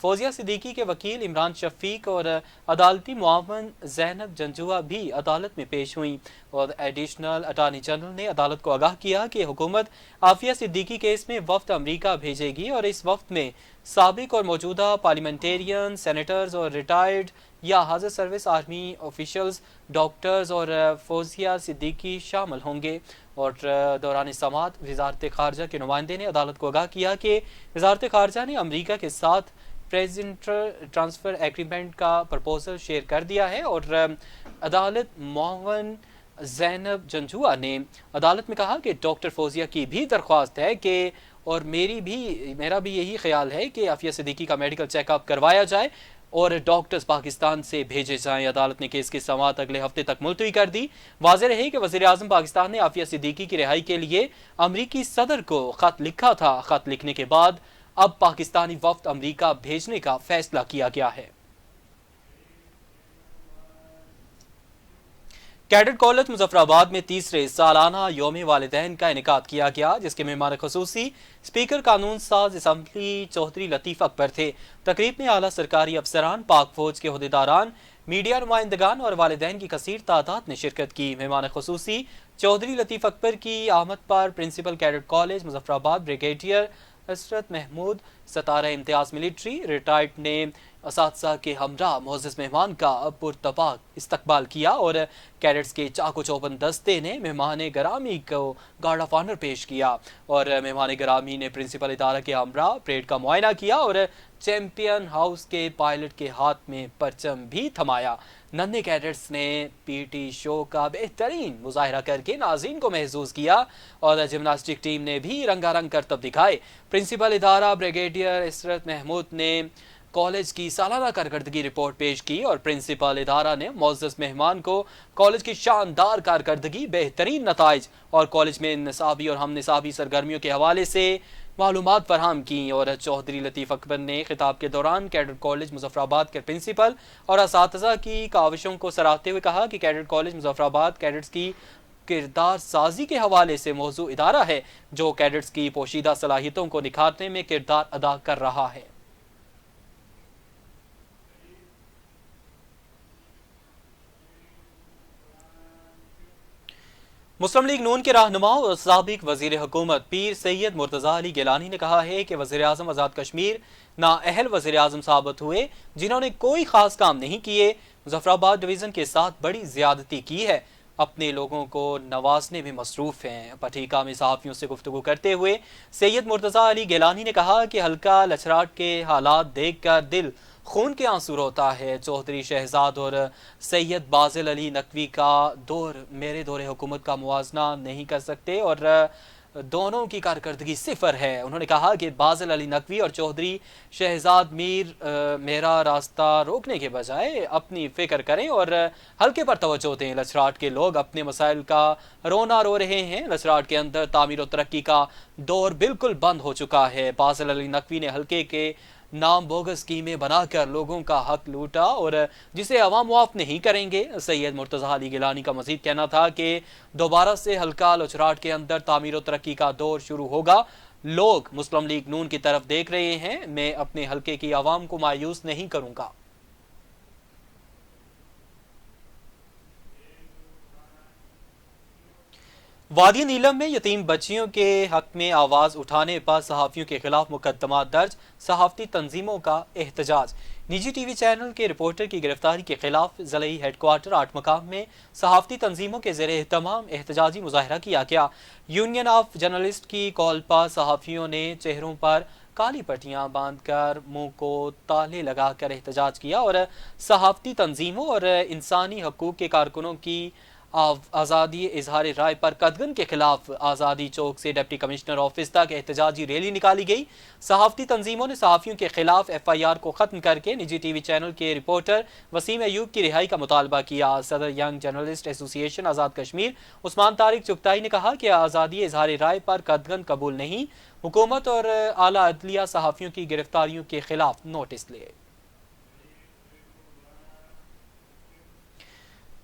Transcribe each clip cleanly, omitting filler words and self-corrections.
فوزیہ صدیقی کے وکیل عمران شفیق اور عدالتی معاون زینب جنجوعہ بھی عدالت میں پیش ہوئیں اور ایڈیشنل اٹارنی جنرل نے عدالت کو آگاہ کیا کہ حکومت عافیہ صدیقی کیس میں وفد امریکہ بھیجے گی اور اس وفد میں سابق اور موجودہ پارلیمنٹیرین، سینیٹرز اور ریٹائرڈ یا حاضر سروس آرمی آفیشلز، ڈاکٹرز اور فوزیہ صدیقی شامل ہوں گے۔ اور دوران سماعت وزارت خارجہ کے نمائندے نے عدالت کو آگاہ کیا کہ وزارت خارجہ نے امریکہ کے ساتھ پریزنٹر ٹرانسفر ایگریمنٹ کا پرپوزل شیئر کر دیا ہے۔ اور عدالت معاون زینب جنجوعہ نے عدالت میں کہا کہ ڈاکٹر فوزیہ کی بھی درخواست ہے کہ اور میرا بھی یہی خیال ہے کہ عافیہ صدیقی کا میڈیکل چیک اپ کروایا جائے اور ڈاکٹرز پاکستان سے بھیجے جائیں۔ عدالت نے کیس کی سماعت اگلے ہفتے تک ملتوی کر دی۔ واضح رہے کہ وزیر اعظم پاکستان نے عافیہ صدیقی کی رہائی کے لیے امریکی صدر کو خط لکھا تھا۔ خط لکھنے کے بعد اب پاکستانی وفد امریکہ بھیجنے کا فیصلہ کیا گیا ہے۔ کیڈٹ کالج مظفرآباد میں تیسرے سالانہ یوم والدین کا انعقاد کیا گیا، جس کے مہمان خصوصی اسپیکر قانون ساز اسمبلی چودھری لطیف اکبر تھے۔ تقریب میں اعلیٰ سرکاری افسران، پاک فوج کے عہدیداران، میڈیا نمائندگان اور والدین کی کثیر تعداد نے شرکت کی۔ مہمان خصوصی چودھری لطیف اکبر کی آمد پر principal cadet college Muzaffarabad brigadier Ishrat Mahmood, Sitara Imtiaz military retired نے اساتذہ کے ہمراہ معزز مہمان کا پرتپاک استقبال کیا اور کیڈٹس کے چاق و چوبند دستے نے مہمان گرامی کو گارڈ آف آنر پیش کیا اور مہمان گرامی نے پرنسپل ادارہ کے ہمراہ پریڈ کا معائنہ کیا اور چیمپئن ہاؤس کے پائلٹ کے ہاتھ میں پرچم بھی تھمایا۔ ننھے کیڈٹس نے پی ٹی شو کا بہترین مظاہرہ کر کے ناظرین کو محظوظ کیا اور جمناسٹک ٹیم نے بھی رنگا رنگ کرتب دکھائے۔ پرنسپل ادارہ بریگیڈیئر عشرت محمود نے کالج کی سالانہ کارکردگی رپورٹ پیش کی اور پرنسپل ادارہ نے معزز مہمان کو کالج کی شاندار کارکردگی، بہترین نتائج اور کالج میں نصابی اور ہم نصابی سرگرمیوں کے حوالے سے معلومات فراہم کی۔ اور چودھری لطیف اکبر نے خطاب کے دوران کیڈٹ کالج مظفرآباد کے پرنسپل اور اساتذہ کی کاوشوں کو سراہتے ہوئے کہا کہ کیڈٹ کالج مظفرآباد کیڈٹس کی کردار سازی کے حوالے سے موضوع ادارہ ہے جو کیڈٹس کی پوشیدہ صلاحیتوں کو نکھارنے میں کردار ادا کر رہا ہے۔ مسلم لیگ نون کے رہنما اور سابق وزیر حکومت پیر سید مرتضیٰ علی گیلانی نے کہا ہے کہ وزیر اعظم آزاد کشمیر نااہل وزیر اعظم ثابت ہوئے جنہوں نے کوئی خاص کام نہیں کیے، مظفرآباد ڈویژن کے ساتھ بڑی زیادتی کی ہے، اپنے لوگوں کو نوازنے میں مصروف ہیں۔ پٹھیکا میں صحافیوں سے گفتگو کرتے ہوئے سید مرتضیٰ علی گیلانی نے کہا کہ حلقہ لچھراٹ کے حالات دیکھ کر دل خون کے آنسو روتا ہے۔ چودھری شہزاد اور سید بازل علی نقوی کا دور میرے دور حکومت کا موازنہ نہیں کر سکتے اور دونوں کی کارکردگی صفر ہے۔ انہوں نے کہا کہ بازل علی نقوی اور چودھری شہزاد میر میرا راستہ روکنے کے بجائے اپنی فکر کریں اور حلقے پر توجہ دیں۔ لچھراٹ کے لوگ اپنے مسائل کا رونا رو رہے ہیں۔ لچھراٹ کے اندر تعمیر و ترقی کا دور بالکل بند ہو چکا ہے۔ بازل علی نقوی نے حلقے کے نام بوگس اسکیمیں بنا کر لوگوں کا حق لوٹا اور جسے عوام معاف نہیں کریں گے۔ سید مرتضیٰ علی گیلانی کا مزید کہنا تھا کہ دوبارہ سے حلقہ لچھراٹ کے اندر تعمیر و ترقی کا دور شروع ہوگا۔ لوگ مسلم لیگ نون کی طرف دیکھ رہے ہیں، میں اپنے حلقے کی عوام کو مایوس نہیں کروں گا۔ وادی نیلم میں یتیم بچیوں کے حق میں آواز اٹھانے پر صحافیوں کے خلاف مقدمات درج، صحافتی تنظیموں کا احتجاج۔ نجی ٹی وی چینل کے رپورٹر کی گرفتاری کے خلاف ضلعی ہیڈ کوارٹر 8 مقام میں صحافتی تنظیموں کے زیر اہتمام احتجاجی مظاہرہ کیا گیا۔ یونین آف جرنلسٹ کی کال پر صحافیوں نے چہروں پر کالی پٹیاں باندھ کر منہ کو تالے لگا کر احتجاج کیا اور صحافتی تنظیموں اور انسانی حقوق کے کارکنوں کی آزادی اظہار رائے پر قدغن کے خلاف آزادی چوک سے ڈپٹی کمشنر آفس تک احتجاجی ریلی نکالی گئی۔ صحافتی تنظیموں نے صحافیوں کے خلاف ایف آئی آر کو ختم کر کے نجی ٹی وی چینل کے رپورٹر وسیم ایوب کی رہائی کا مطالبہ کیا۔ صدر ینگ جرنلسٹ ایسوسی ایشن آزاد کشمیر عثمان طارق چغتائی نے کہا کہ آزادی اظہار رائے پر قدغن قبول نہیں، حکومت اور اعلیٰ عدلیہ صحافیوں کی گرفتاریوں کے خلاف نوٹس لے۔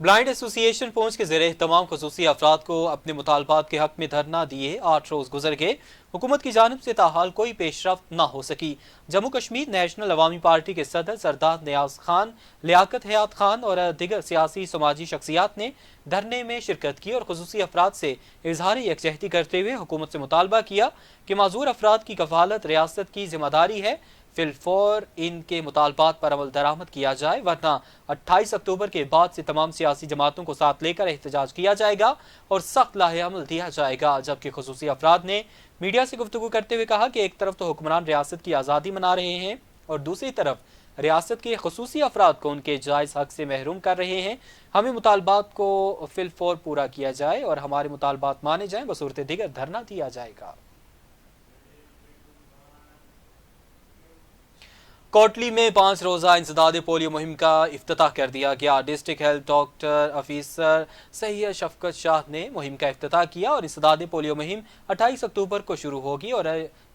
بلائنڈ ایسوسی ایشن پونچھ کے زیر اہتمام خصوصی افراد کو اپنے مطالبات کے حق میں دھرنا دیے 8 روز گزر گئے، حکومت کی جانب سے تاحال کوئی پیش رفت نہ ہو سکی۔ جموں کشمیر نیشنل عوامی پارٹی کے صدر سردار نیاز خان، لیاقت حیات خان اور دیگر سیاسی سماجی شخصیات نے دھرنے میں شرکت کی اور خصوصی افراد سے اظہار یکجہتی کرتے ہوئے حکومت سے مطالبہ کیا کہ معذور افراد کی کفالت ریاست کی ذمہ داری ہے، فی الفور ان کے مطالبات پر عمل درآمد کیا جائے، ورنہ 28 اکتوبر کے بعد سے تمام سیاسی جماعتوں کو ساتھ لے کر احتجاج کیا جائے گا اور سخت لاہ عمل دیا جائے گا۔ جبکہ خصوصی افراد نے میڈیا سے گفتگو کرتے ہوئے کہا کہ ایک طرف تو حکمران ریاست کی آزادی منا رہے ہیں اور دوسری طرف ریاست کے خصوصی افراد کو ان کے جائز حق سے محروم کر رہے ہیں۔ ہمیں مطالبات کو فی الفور پورا کیا جائے اور ہمارے مطالبات مانے جائیں، بصورت دیگر دھرنا دیا جائے گا۔ کوٹلی میں 5 روزہ انسداد پولیو مہم کا افتتاح کر دیا گیا۔ ڈسٹرکٹ ہیلتھ ڈاکٹر آفیسر سید شفقت شاہ نے مہم کا افتتاح کیا اور انسداد پولیو مہم 28 اکتوبر کو شروع ہوگی اور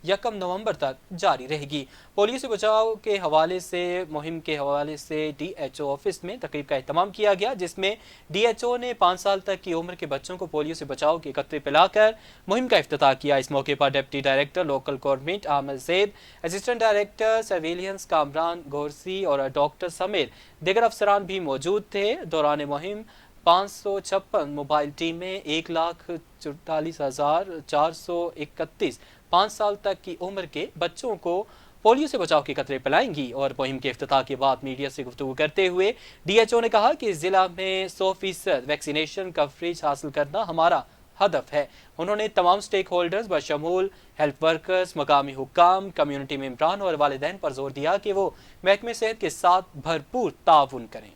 1 نومبر تک جاری رہے گی۔ پولیو سے بچاؤ کے حوالے سے مہم کے حوالے سے ڈی ایچ او آفس میں تقریب کا اہتمام کیا گیا، جس میں ڈی ایچ او نے 5 سال تک کی عمر کے بچوں کو پولیو سے بچاؤ کے قطرے پلا کر مہم کا افتتاح کیا۔ اس موقع پر deputy director local government Amir Zaid, assistant director surveillance Kamran Gorsi اور ڈاکٹر سمیت دیگر افسران بھی موجود تھے۔ دوران مہم 556 موبائل ٹیمیں 1,44,431 5 سال تک کی عمر کے بچوں کو پولیو سے بچاؤ کے قطرے پلائیں گی۔ اور مہم کے افتتاح کے بعد میڈیا سے گفتگو کرتے ہوئے ڈی ایچ او نے کہا کہ ضلع میں 100% ویکسینیشن کوریج حاصل کرنا ہمارا ہدف ہے۔ انہوں نے تمام سٹیک ہولڈرز بشمول ہیلتھ ورکرز، مقامی حکام، کمیونٹی ممبران اور والدین پر زور دیا کہ وہ محکمہ صحت کے ساتھ بھرپور تعاون کریں۔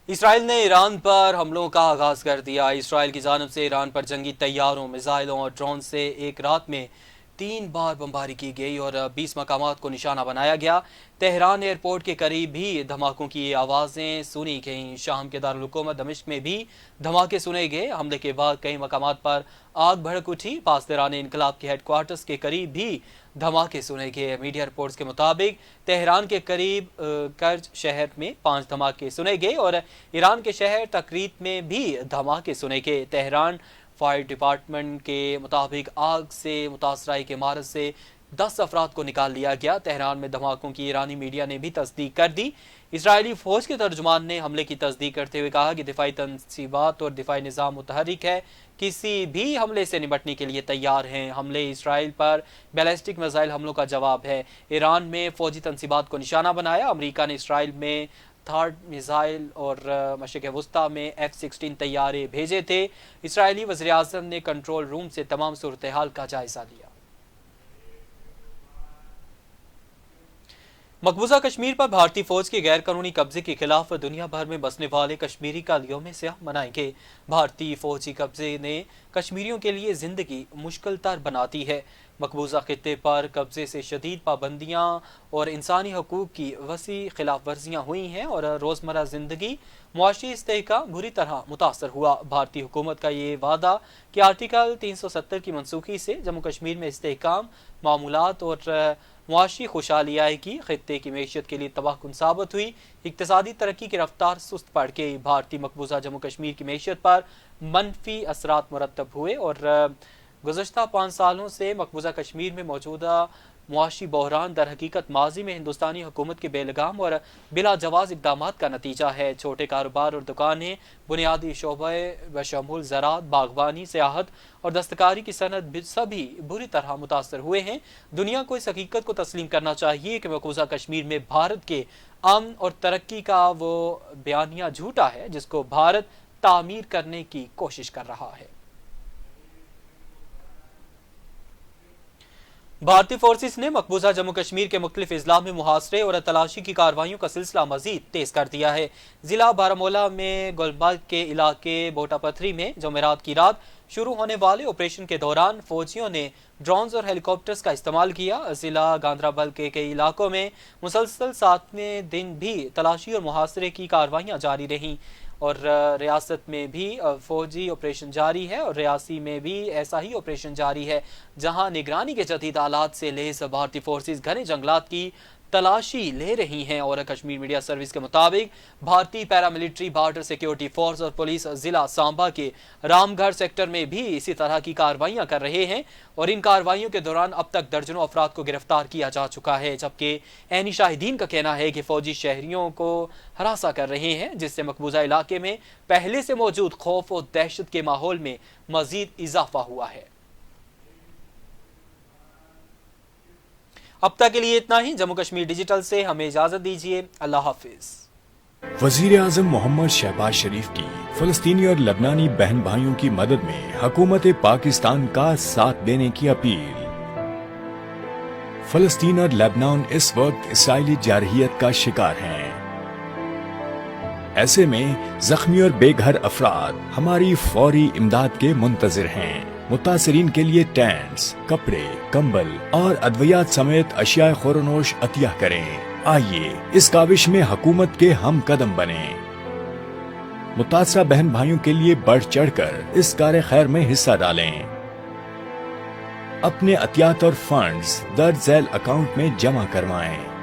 اسرائیل نے ایران پر حملوں کا آغاز کر دیا۔ اسرائیل کی جانب سے ایران پر جنگی طیاروں، میزائلوں اور ڈرون سے ایک رات میں 3 بار بمباری کی گئی اور 20 مقامات کو نشانہ بنایا گیا۔ تہران ایئرپورٹ کے قریب بھی دھماکوں کی آوازیں سنی گئیں۔ شام کے دارالحکومت دمشق میں بھی دھماکے سنے گئے۔ حملے کے بعد کئی مقامات پر آگ بھڑک اٹھی۔ پاسداران انقلاب کے ہیڈ کوارٹرز کے قریب بھی دھماکے سنے گئے۔ میڈیا رپورٹس کے مطابق تہران کے قریب کرج شہر میں 5 دھماکے سنے گئے اور ایران کے شہر تکریت میں بھی دھماکے سنے گئے۔ تہران فائر ڈپارٹمنٹ کے مطابق آگ سے متاثرہ کے مرض سے 10 افراد کو نکال لیا گیا۔ تہران میں دھماکوں کی ایرانی میڈیا نے بھی تصدیق کر دی۔ اسرائیلی فوج کے ترجمان نے حملے کی تصدیق کرتے ہوئے کہا کہ دفاعی تنصیبات اور دفاعی نظام متحرک ہے، کسی بھی حملے سے نمٹنے کے لیے تیار ہیں۔ حملے اسرائیل پر بیلسٹک میزائل حملوں کا جواب ہے۔ ایران میں فوجی تنصیبات کو نشانہ بنایا۔ امریکہ نے اسرائیل میں تھارڈ میزائل اور مشرق وسطیٰ میں F-16 طیارے بھیجے تھے۔ اسرائیلی وزیراعظم نے کنٹرول روم سے تمام صورتحال کا جائزہ لیا۔ مقبوضہ کشمیر پر بھارتی فوج کے غیر قانونی قبضے کے خلاف دنیا بھر میں بسنے والے کشمیری کل یوم سیاہ منائیں گے۔ بھارتی فوجی قبضے نے کشمیریوں کے لیے زندگی مشکل تر بناتی ہے۔ مقبوضہ خطے پر قبضے سے شدید پابندیاں اور انسانی حقوق کی وسیع خلاف ورزیاں ہوئی ہیں اور روزمرہ زندگی، معاشی استحکام بری طرح متاثر ہوا۔ بھارتی حکومت کا یہ وعدہ کہ آرٹیکل 370 کی منسوخی سے جموں کشمیر میں استحکام، معمولات اور معاشی خوشحالی آئے گی، خطے کی معیشت کے لیے تباہ کن ثابت ہوئی۔ اقتصادی ترقی کی رفتار سست پڑ گئی۔ بھارتی مقبوضہ جموں کشمیر کی معیشت پر منفی اثرات مرتب ہوئے اور گزشتہ 5 سالوں سے مقبوضہ کشمیر میں موجودہ معاشی بحران در حقیقت ماضی میں ہندوستانی حکومت کے بے لگام اور بلا جواز اقدامات کا نتیجہ ہے۔ چھوٹے کاروبار اور دکانیں، بنیادی شعبے بشمول زراعت، باغبانی، سیاحت اور دستکاری کی صنعت سبھی بری طرح متاثر ہوئے ہیں۔ دنیا کو اس حقیقت کو تسلیم کرنا چاہیے کہ مقبوضہ کشمیر میں بھارت کے امن اور ترقی کا وہ بیانیہ جھوٹا ہے جس کو بھارت تعمیر کرنے کی کوشش کر رہا ہے۔ بھارتی فورسز نے مقبوضہ جموں کشمیر کے مختلف اضلاع میں محاصرے اور تلاشی کی کارروائیوں کا سلسلہ مزید تیز کر دیا ہے۔ ضلع بارہمولہ میں گلبرگ کے علاقے بوٹا پتھری میں جمعرات کی رات شروع ہونے والے آپریشن کے دوران فوجیوں نے ڈرونز اور ہیلی کاپٹرز کا استعمال کیا۔ ضلع گاندربل کے کئی علاقوں میں مسلسل 7ویں دن بھی تلاشی اور محاصرے کی کارروائیاں جاری رہیں اور ریاست میں بھی فوجی آپریشن جاری ہے اور ریاسی میں بھی ایسا ہی آپریشن جاری ہے، جہاں نگرانی کے جدید آلات سے لیس بھارتی فورسز گھنے جنگلات کی تلاشی لے رہی ہیں۔ اور کشمیر میڈیا سروس کے مطابق بھارتی پیراملٹری بارڈر سیکیورٹی فورس اور پولیس ضلع سامبا کے رام گھر سیکٹر میں بھی اسی طرح کی کارروائیاں کر رہے ہیں، اور ان کارروائیوں کے دوران اب تک درجنوں افراد کو گرفتار کیا جا چکا ہے، جبکہ عینی شاہدین کا کہنا ہے کہ فوجی شہریوں کو ہراساں کر رہے ہیں، جس سے مقبوضہ علاقے میں پہلے سے موجود خوف و دہشت کے ماحول میں مزید اضافہ ہوا ہے۔ اب تک کے لیے اتنا ہی۔ جموں کشمیر ڈیجیٹل سے ہمیں اجازت دیجیے۔ اللہ حافظ۔ وزیر اعظم محمد شہباز شریف کی فلسطینی اور لبنانی بہن بھائیوں کی مدد میں حکومت پاکستان کا ساتھ دینے کی اپیل۔ فلسطین اور لبنان اس وقت اسرائیلی جارحیت کا شکار ہیں۔ ایسے میں زخمی اور بے گھر افراد ہماری فوری امداد کے منتظر ہیں۔ متاثرین کے لیے ٹینٹس، کپڑے، کمبل اور ادویات سمیت اشیاء خورنوش عطیہ کریں۔ آئیے اس کاوش میں حکومت کے ہم قدم بنیں۔ متاثرہ بہن بھائیوں کے لیے بڑھ چڑھ کر اس کار خیر میں حصہ ڈالیں۔ اپنے عطیات اور فنڈز درج ذیل اکاؤنٹ میں جمع کروائیں۔